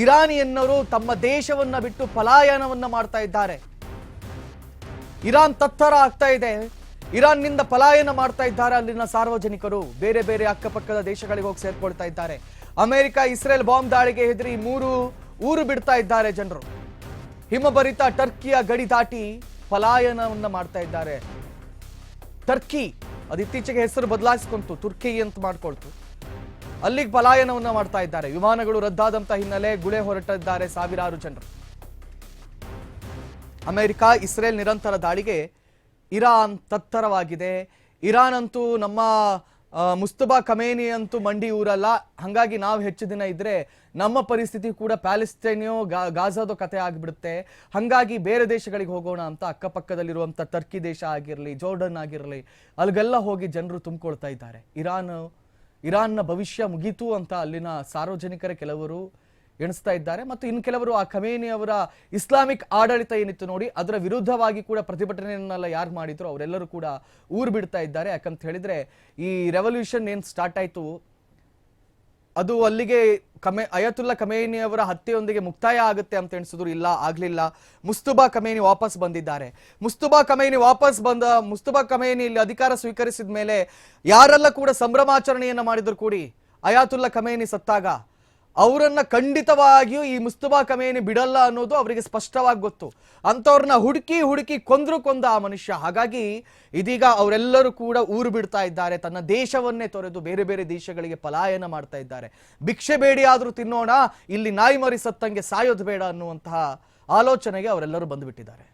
ಇರಾನಿಯನ್ನರು ತಮ್ಮ ದೇಶವನ್ನ ಬಿಟ್ಟು ಪಲಾಯನವನ್ನ ಮಾಡ್ತಾ ಇದ್ದಾರೆ. ಇರಾನ್ ತತ್ತರ ಆಗ್ತಾ ಇದೆ. ಇರಾನ್ನಿಂದ ಪಲಾಯನ ಮಾಡ್ತಾ ಇದ್ದಾರೆ ಅಲ್ಲಿನ ಸಾರ್ವಜನಿಕರು. ಬೇರೆ ಬೇರೆ ಅಕ್ಕಪಕ್ಕದ ದೇಶಗಳಿಗೆ ಹೋಗಿ ಸೇರ್ಕೊಳ್ತಾ ಇದ್ದಾರೆ. ಅಮೆರಿಕ ಇಸ್ರೇಲ್ ಬಾಂಬ್ ದಾಳಿಗೆ ಹೆದರಿ 3 ಊರು ಬಿಡ್ತಾ ಇದ್ದಾರೆ ಜನರು. ಹಿಮಭರಿತ ಟರ್ಕಿಯ ಗಡಿ ದಾಟಿ ಪಲಾಯನವನ್ನ ಮಾಡ್ತಾ ಇದ್ದಾರೆ. ಟರ್ಕಿ ಅದು ಇತ್ತೀಚೆಗೆ ಹೆಸರು ಬದಲಾಯಿಸಿಕೊಂತು, ತುರ್ಕಿ ಅಂತ ಮಾಡ್ಕೊಳ್ತು. ಅಲ್ಲಿಗೆ ಪಲಾಯನವನ್ನ ಮಾಡ್ತಾ ಇದ್ದಾರೆ. ವಿಮಾನಗಳು ರದ್ದಾದಂತ ಹಿನ್ನೆಲೆ ಗುಳೆ ಹೊರಟಿದ್ದಾರೆ ಸಾವಿರಾರು ಜನರು. ಅಮೆರಿಕ ಇಸ್ರೇಲ್ ನಿರಂತರ ದಾಳಿಗೆ ಇರಾನ್ ತತ್ತರವಾಗಿದೆ. ಇರಾನ್ ಅಂತೂ ನಮ್ಮ ಮುಸ್ತಫಾ ಖಮೇನಿ ಅಂತೂ ಮಂಡಿ ಊರಲ್ಲ, ಹಾಗಾಗಿ ನಾವು ಹೆಚ್ಚು ದಿನ ಇದ್ರೆ ನಮ್ಮ ಪರಿಸ್ಥಿತಿ ಕೂಡ ಪ್ಯಾಲೆಸ್ತೈನಿಯೋ ಗಾಜಾದೋ ಕತೆ ಆಗಿಬಿಡುತ್ತೆ. ಹಾಗಾಗಿ ಬೇರೆ ದೇಶಗಳಿಗೆ ಹೋಗೋಣ ಅಂತ ಅಕ್ಕಪಕ್ಕದಲ್ಲಿರುವಂಥ ಟರ್ಕಿ ದೇಶ ಆಗಿರಲಿ, ಜೋರ್ಡನ್ ಆಗಿರಲಿ, ಅಲ್ಲಿಗೆಲ್ಲ ಹೋಗಿ ಜನರು ತುಂಬಿಕೊಳ್ತಾ ಇದ್ದಾರೆ. ಇರಾನ್ನ ಭವಿಷ್ಯ ಮುಗೀತು ಅಂತ ಅಲ್ಲಿನ ಸಾರ್ವಜನಿಕರ ಕೆಲವರು ಎಣಿಸ್ತಾ ಇದ್ದಾರೆ. ಮತ್ತು ಇನ್ನು ಕೆಲವರು ಆ ಖಮೇನಿ ಅವರ ಇಸ್ಲಾಮಿಕ್ ಆಡಳಿತ ಏನಿತ್ತು ನೋಡಿ, ಅದರ ವಿರುದ್ಧವಾಗಿ ಕೂಡ ಪ್ರತಿಭಟನೆಯನ್ನೆಲ್ಲ ಯಾರು ಮಾಡಿದ್ರು ಅವರೆಲ್ಲರೂ ಕೂಡ ಊರು ಬಿಡ್ತಾ ಇದ್ದಾರೆ. ಯಾಕಂತ ಹೇಳಿದ್ರೆ ಈ ರೆವಲ್ಯೂಷನ್ ಏನು ಸ್ಟಾರ್ಟ್ ಆಯಿತು ಅದು ಅಲ್ಲಿಗೆ ಅಯತುಲ್ಲಾ ಖಮೇನಿ ಅವರ ಹತ್ಯೆಯೊಂದಿಗೆ ಮುಕ್ತಾಯ ಆಗುತ್ತೆ ಅಂತ ಎಣಿಸಿದ್ರು. ಇಲ್ಲ, ಆಗ್ಲಿಲ್ಲ. ಮುಸ್ತಫಾ ಖಮೇನಿ ವಾಪಸ್ ಬಂದಿದ್ದಾರೆ. ಮುಸ್ತಫಾ ಖಮೇನಿ ಇಲ್ಲಿ ಅಧಿಕಾರ ಸ್ವೀಕರಿಸಿದ ಮೇಲೆ ಯಾರೆಲ್ಲ ಕೂಡ ಸಂಭ್ರಮಾಚರಣೆಯನ್ನ ಮಾಡಿದ್ರು ಕೂಡಿ ಅಯತುಲ್ಲಾ ಖಮೇನಿ ಸತ್ತಾಗ ಅವರನ್ನ ಖಂಡಿತವಾಗಿಯೂ ಈ ಮುಸ್ತಫಾ ಖಮೇನಿ ಬಿಡಲ್ಲ ಅನ್ನೋದು ಅವರಿಗೆ ಸ್ಪಷ್ಟವಾಗಿ ಗೊತ್ತು. ಅಂಥವ್ರನ್ನ ಹುಡುಕಿ ಕೊಂದ ಆ ಮನುಷ್ಯ. ಹಾಗಾಗಿ ಇದೀಗ ಅವರೆಲ್ಲರೂ ಕೂಡ ಊರು ಬಿಡ್ತಾ ಇದ್ದಾರೆ. ತನ್ನ ದೇಶವನ್ನೇ ತೊರೆದು ಬೇರೆ ಬೇರೆ ದೇಶಗಳಿಗೆ ಪಲಾಯನ ಮಾಡ್ತಾ ಇದ್ದಾರೆ. ಭಿಕ್ಷೆ ಬೇಡಿ ಆದ್ರೂ ತಿನ್ನೋಣ, ಇಲ್ಲಿ ನಾಯಿ ಮರಿ ಸತ್ತಂಗೆ ಸಾಯೋದು ಬೇಡ ಅನ್ನುವಂತಹ ಆಲೋಚನೆಗೆ ಅವರೆಲ್ಲರೂ ಬಂದುಬಿಟ್ಟಿದ್ದಾರೆ.